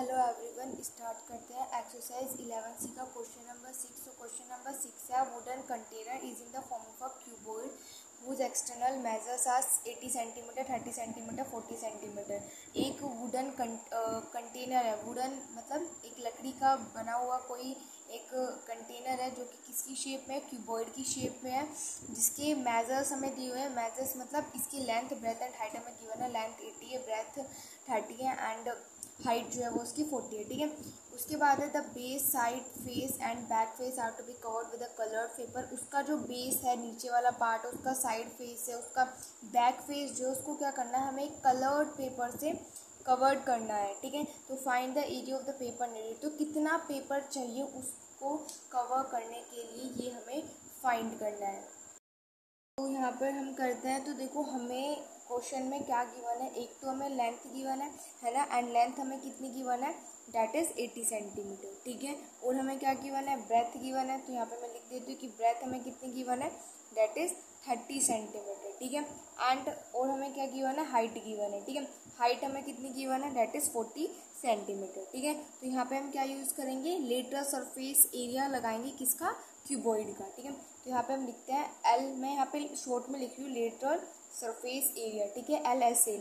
Hello everyone, start करते हैं exercise 11C का क्वेश्चन नंबर 6। तो क्वेश्चन नंबर 6 है wooden container is in the form of a cuboid whose external measures are 80 centimetre, 30 centimetre, 40 centimetre. एक wooden container है। Wooden मतलब एक लकड़ी का बना हुआ कोई एक कंटेनर है जो कि किसकी शेप में है, क्यूबॉइड की शेप में है, जिसके मेजर्स हमें दिए हुए हैं। मेजर्स मतलब इसकी लेंथ, ब्रेथ एंड हाइट हमें गिवन है। लेंथ 80 है, ब्रेथ 30 है एंड हाइट जो है वो उसकी 40 है। ठीक है, उसके बाद है the base, side face and back face are to be covered with a coloured paper. उसका जो बेस है, नीचे वाला पार्ट है, उसका साइड फेस है, उसका बैक फेस जो है उसको क्या करना है, हमें कलर्ड पेपर से कवर्ड करना है। ठीक है, तो find the area of the paper needed. तो कितना पेपर चाहिए उसको कवर करने के लिए, ये हमें फाइंड करना है। तो यहाँ पर हम करते हैं। तो देखो हमें क्वेश्चन में क्या गिवन है, एक तो हमें लेंथ गिवन है ना, एंड लेंथ हमें कितनी गिवन है, डैट इज़ 80 सेंटीमीटर। ठीक है, और हमें क्या गिवन है, ब्रेथ गिवन है। तो यहाँ पे मैं लिख देती हूँ कि ब्रेथ हमें कितनी गिवन है, डैट इज़ 30 सेंटीमीटर। ठीक है, एंड और हमें क्या गिवन है, हाइट गिवन है। ठीक है, हाइट हमें कितनी गिवन है, डैट इज़ 40 सेंटीमीटर। ठीक है, तो यहाँ पे हम क्या यूज़ करेंगे, लेटरल सरफेस एरिया लगाएंगे, किसका, क्यूबॉइड का। ठीक है, तो यहाँ पे हम लिखते हैं एल, मैं यहाँ पे शॉर्ट में लिख रही हूँ लेटरल सरफेस एरिया। ठीक है, LSA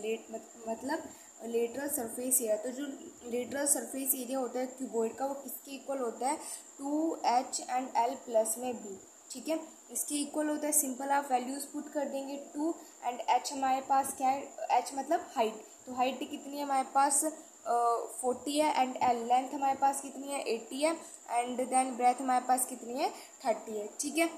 मतलब लेटरल सरफेस एरिया। तो जो लेटरल सरफेस एरिया होता है क्यूबॉइड का, वो किसके इक्वल होता है, 2H एंड L प्लस में B। ठीक है, इसके इक्वल होता है। सिंपल आप वैल्यूज पुट कर देंगे। 2 एंड H हमारे पास क्या है, H मतलब हाइट। तो हाइट कितनी है हमारे पास, 40 है, एंड L लेंथ हमारे पास कितनी है, 80 है, एंड देन ब्रेथ हमारे पास कितनी है, 30 है। ठीक है,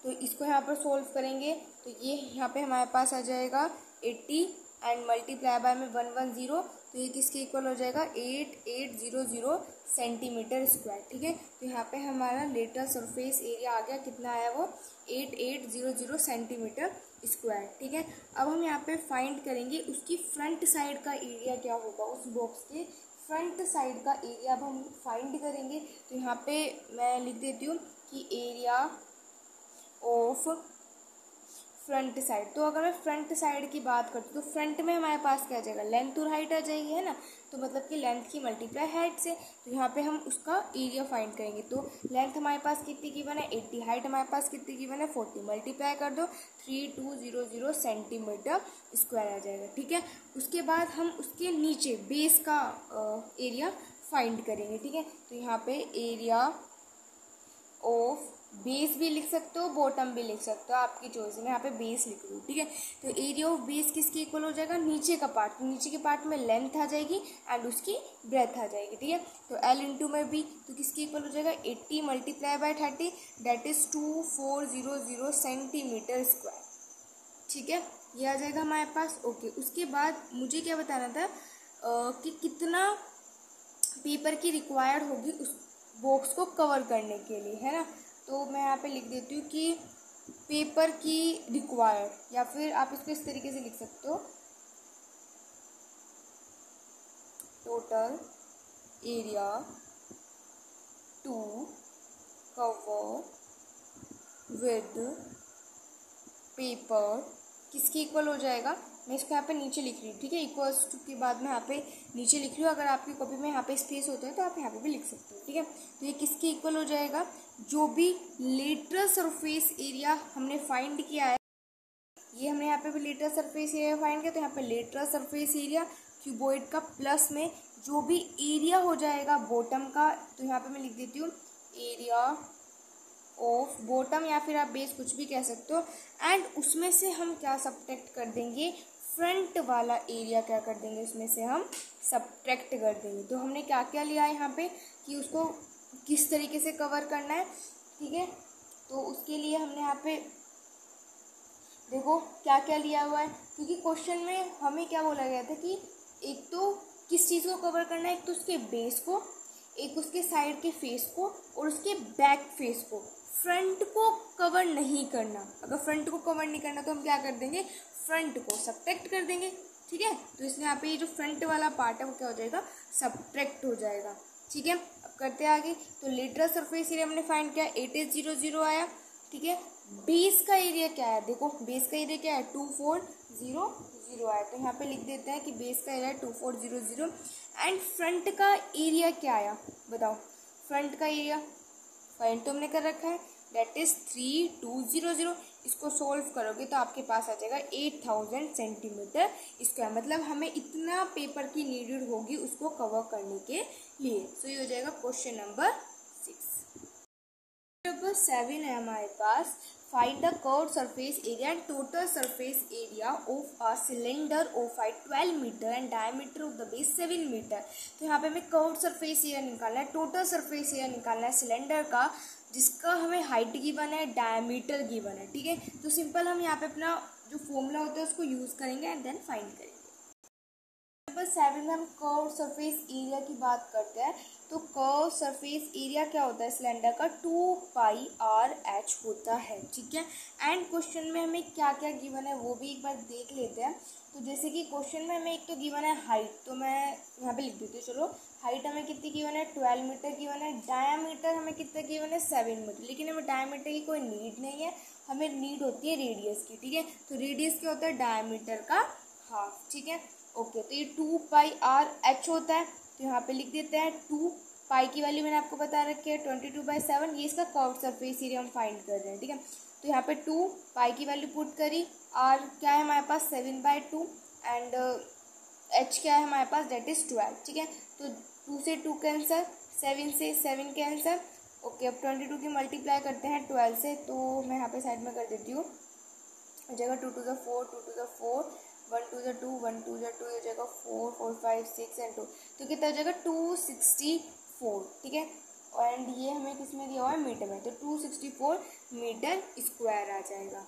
तो इसको यहाँ पर सोल्व करेंगे तो ये यहाँ पे हमारे पास आ जाएगा 80 एंड मल्टीप्लाई बाय में 110। तो ये किसके इक्वल हो जाएगा, 8800 सेंटीमीटर स्क्वायर। ठीक है, तो यहाँ पे हमारा लेटरल सरफेस एरिया आ गया, कितना आया वो, 8800 सेंटीमीटर स्क्वायर। ठीक है, अब हम यहाँ पे फाइंड करेंगे उसकी फ्रंट साइड का एरिया क्या होगा, उस बॉक्स के फ्रंट साइड का एरिया अब हम फाइंड करेंगे। तो यहाँ पे मैं लिख देती हूँ कि एरिया ऑफ फ्रंट साइड। तो अगर मैं फ्रंट साइड की बात करती हूँ तो फ्रंट में हमारे पास क्या आ जाएगा, लेंथ और हाइट आ जाएगी, है ना। तो मतलब कि लेंथ की मल्टीप्लाई हाइट से। तो यहाँ पे हम उसका एरिया फाइंड करेंगे। तो लेंथ हमारे पास कितनी गिवन है, 80, हाइट हमारे पास कितनी गिवन है, 40, मल्टीप्लाई कर दो 3200 सेंटीमीटर स्क्वायर आ जाएगा। ठीक है, उसके बाद हम उसके नीचे बेस का एरिया फाइंड करेंगे। ठीक है, तो यहाँ पे एरिया ऑफ बेस भी लिख सकते हो, बॉटम भी लिख सकते हो, आपकी चॉइस है। मैं यहाँ पे बेस लिख रही हूँ। ठीक है, तो एरिया ऑफ बेस किसके इक्वल हो जाएगा, नीचे का पार्ट। नीचे के पार्ट में लेंथ आ जाएगी एंड उसकी ब्रेथ आ जाएगी। ठीक है, तो L इंटू में बी, तो किसके इक्वल हो जाएगा, 80 multiply by 30, that is 2400 centimetre square. ठीक है, ये आ जाएगा हमारे पास। ओके, उसके बाद मुझे क्या बताना था कि कितना पेपर की रिक्वायर्ड होगी उस बॉक्स को कवर करने के लिए, है ना। तो मैं यहाँ पे लिख देती हूँ कि पेपर की रिक्वायर्ड, या फिर आप इसको इस तरीके से लिख सकते हो, total area to cover with paper किसकी इक्वल हो जाएगा, मैं इसको यहाँ पे नीचे लिख रही हूँ। ठीक है, इक्वल्स टू के बाद मैं यहाँ पे नीचे लिख रही हूँ। अगर आपकी कॉपी में यहाँ पे स्पेस होता है तो आप यहाँ पे भी लिख सकते हो। ठीक है, तो ये किसके इक्वल हो जाएगा, जो भी लेटरल सरफेस एरिया हमने फाइंड किया है, ये हमने यहाँ पे भी लेटरल सरफेस एरिया फाइंड किया। तो यहाँ पे लेटरल सरफेस एरिया क्यूबॉइड का प्लस में जो भी एरिया हो जाएगा बॉटम का, तो यहाँ पे मैं लिख देती हूँ एरिया ऑफ बॉटम, या फिर आप बेस कुछ भी कह सकते हो, एंड उसमें से हम क्या सब्ट्रैक्ट कर देंगे, फ्रंट वाला एरिया क्या कर देंगे, उसमें से हम सब्ट्रैक्ट कर देंगे। तो हमने क्या क्या लिया है यहाँ पे कि उसको किस तरीके से कवर करना है। ठीक है, तो उसके लिए हमने यहाँ पे देखो क्या क्या लिया हुआ है, क्योंकि क्वेश्चन में हमें क्या बोला गया था कि एक तो किस चीज़ को कवर करना है, एक तो उसके बेस को, एक उसके साइड के फेस को, और उसके बैक फेस को। फ्रंट को कवर नहीं करना। अगर फ्रंट को कवर नहीं करना तो हम क्या कर देंगे, फ्रंट को सब्ट्रैक्ट कर देंगे। ठीक है, तो इसलिए यहाँ पे ये जो फ्रंट वाला पार्ट है वो क्या हो जाएगा, सब्ट्रैक्ट हो जाएगा। ठीक है, अब करते हैं आगे। तो लेटरल सरफेस एरिया हमने फाइंड किया, 8800 आया। ठीक है, बेस का एरिया क्या है, देखो बेस का एरिया क्या है, 2400 0 आया, तो यहाँ पे लिख देते हैं कि बेस का एरिया 2400 एंड फ्रंट का एरिया क्या आया बताओ। फ्रंट का एरिया फाइंड तो हमने कर रखा है, दैट इज 3200। इसको सोल्व करोगे तो आपके पास आ जाएगा 8000 सेंटीमीटर स्क्वायर, मतलब हमें इतना पेपर की नीडेड होगी उसको कवर करने के लिए। सो ये हो जाएगा क्वेश्चन नंबर 6। नंबर 7 है हमारे पास, find the curved surface area and total surface area of a cylinder of height 12 metre and diameter of the base 7 metre. तो यहाँ पे हमें कर्व्ड सरफेस एरिया निकालना है, टोटल सरफेस एरिया निकालना है सिलेंडर का, जिसका हमें हाइट गिवन है, डायमीटर गिवन है। ठीक है, तो सिंपल हम यहाँ पे अपना जो फॉर्मूला होता है उसको यूज करेंगे एंड देन फाइंड करेंगे। नंबर 7 में हम कर्व सरफेस एरिया की बात करते हैं। तो कर्व सरफेस एरिया क्या होता है सिलेंडर का, 2πr/h होता है। ठीक है, एंड क्वेश्चन में हमें क्या क्या गिवन है वो भी एक बार देख लेते हैं। तो जैसे कि क्वेश्चन में हमें एक तो गिवन है हाइट, तो मैं यहाँ पे लिख देती हूँ। चलो, हाइट हमें कितनी गिवन है, 12 मीटर गिवन है। डायामीटर हमें कितना गिवन है, 7 मीटर। लेकिन हमें डायामीटर की कोई नीड नहीं है, हमें नीड होती है रेडियस की। ठीक है, तो रेडियस क्या होता है, डायामीटर का हाफ। ठीक है, ओके, तो ये 2πr/h होता है, तो यहाँ पे लिख देते हैं 2 पाई की वैल्यू मैंने आपको बता रखी है 22/7। ये इसका कर्व्ड सरफेस एरिया हम फाइंड कर रहे हैं। ठीक है, तो यहाँ पे 2 पाई की वैल्यू पुट करी, r क्या है हमारे पास 7/2 एंड h क्या है हमारे पास, दैट इज 12। ठीक है, तो 2 से 2 कैंसर, 7 से 7 कैंसर। ओके, अब 22 की मल्टीप्लाई करते हैं 12 से, तो मैं यहाँ पे साइड में कर देती हूँ। हो जाएगा 2 to the 4, 2 to the 4, 1 to the 2, 1 to the 2, हो जाएगा 4, 4, 5, 6 एंड 2, तो कितना हो जाएगा 264। ठीक है, एंड ये हमें किस में दिया हुआ है, मीटर में, तो 264 मीटर स्क्वायर आ जाएगा।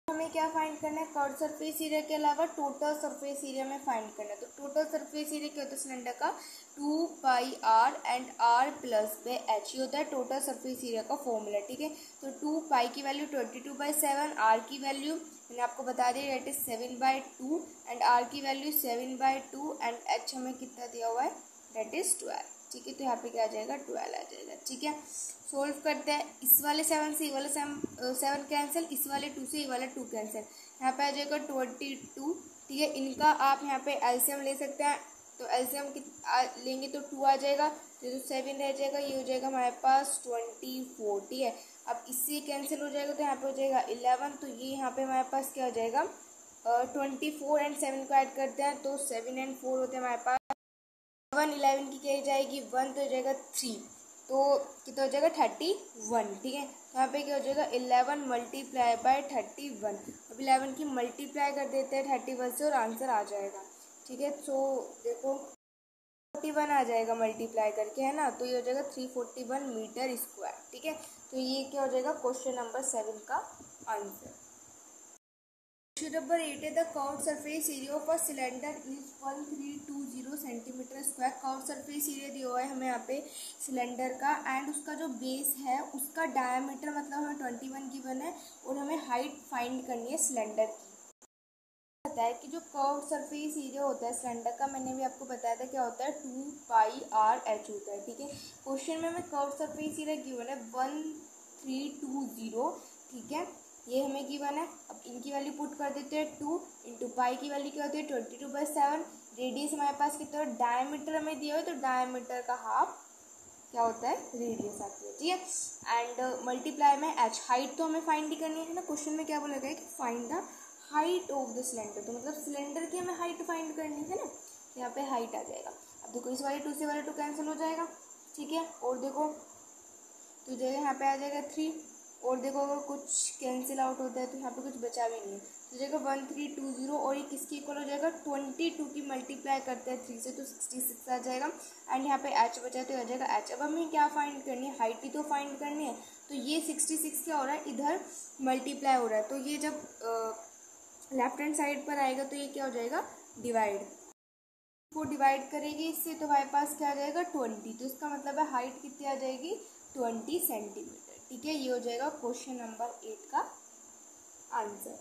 हमें क्या फाइंड करना है, कर्व सरफेस एरिया के अलावा टोटल सरफेस एरिया में फाइंड करना है। तो टोटल सरफेस एरिया क्या होता है सिलेंडर का, 2πr and r plus by h, ये होता है टोटल सरफेस एरिया का फॉर्मूला। ठीक है, तो 2 पाई की वैल्यू 22/7, r की वैल्यू मैंने आपको बता दी दैट इज 7/2 एंड r की वैल्यू 7/2 एंड h हमें कितना दिया हुआ है, दैट इज 12। ठीक है, तो यहाँ पे क्या आ जाएगा, 12 आ जाएगा। ठीक है, सोल्व करते हैं, इस वाले 7 से ये वाले 7 कैंसिल, इस वाले 2 से ये वाला 2 कैंसिल, यहाँ पे आ जाएगा 22। ठीक है, इनका आप यहाँ पे एलसीएम ले सकते हैं, तो एलसीएम लेंगे तो 2 आ जाएगा, तो 7 रह जाएगा, ये हो जाएगा हमारे पास 24। ठीक है, अब इससे कैंसिल हो जाएगा तो यहाँ पे हो जाएगा 11, तो ये यहाँ पे हमारे पास क्या हो जाएगा, 24 एंड 7 को ऐड करते हैं तो 7 एंड 4 होते हैं हमारे पास 11 की क्या जाएगी 1, तो हो जाएगा 3, तो कितना हो जाएगा 31। ठीक है, यहाँ पे क्या हो जाएगा 11 मल्टीप्लाई बाय 31। अब 11 की मल्टीप्लाई कर देते हैं 31 से और आंसर आ जाएगा। ठीक है, तो देखो 41 आ जाएगा मल्टीप्लाई करके, है ना, तो ये हो जाएगा 341 मीटर स्क्वायर। ठीक है, तो ये क्या हो जाएगा क्वेश्चन नंबर 7 का आंसर। क्वेश्चन नंबर 8 है, the curved surface area of a cylinder is 1320 centimetre square. Curved surface area दिया हुआ है हमें यहाँ पे सिलेंडर का, एंड उसका जो बेस है उसका डायमीटर मतलब हमें 21 गिवन है, और हमें हाइट फाइंड करनी है सिलेंडर की। पता है कि जो कर्व्ड सरफेस एरिया होता है सिलेंडर का, मैंने भी आपको बताया था क्या होता है, 2πr/h होता है। ठीक है, क्वेश्चन में हमें कर्व्ड सरफेस एरिया गिवन है 1320। ठीक है, ये हमें गिवन है। अब इनकी वैल्यू पुट कर देते हैं, 2 इंटू पाई की वैल्यू क्या होती है 22/7। रेडियस हमारे पास कितना है, डायमीटर हमें दिया हुआ है, तो डायमीटर का हाफ क्या होता है, रेडियस आती है। ठीक है, एंड मल्टीप्लाई में h, हाइट तो हमें फाइंड ही करनी है ना, क्वेश्चन में क्या बोला गया है कि find the height of the cylinder, तो मतलब सिलेंडर की हमें हाइट फाइंड करनी है ना, यहाँ पे हाइट आ जाएगा। अब देखो इस वाले 2 से वाले 2 कैंसिल हो जाएगा। ठीक है, और देखो तो जगह यहाँ पे आ जाएगा 3, और देखो अगर कुछ कैंसिल आउट होता है तो यहाँ पे कुछ बचा भी नहीं है, तो जगह 1320, और ये किसके इक्वल हो जाएगा 22 की मल्टीप्लाई करते हैं 3 से तो 66 आ जाएगा, एंड यहाँ पे h बचा तो आ जाएगा h। अब हमें क्या फाइंड करनी है, हाइट ही तो फाइंड करनी है, तो ये 66 क्या हो रहा है, इधर मल्टीप्लाई हो रहा है, तो ये जब लेफ्ट हैंड साइड पर आएगा तो ये क्या हो जाएगा, डिवाइड, को डिवाइड करेगी इससे तो हमारे पास क्या आ जाएगा 20, तो इसका मतलब है हाइट कितनी आ जाएगी 20 सेंटीमीटर। ठीक है, ये हो जाएगा क्वेश्चन नंबर 8 का आंसर।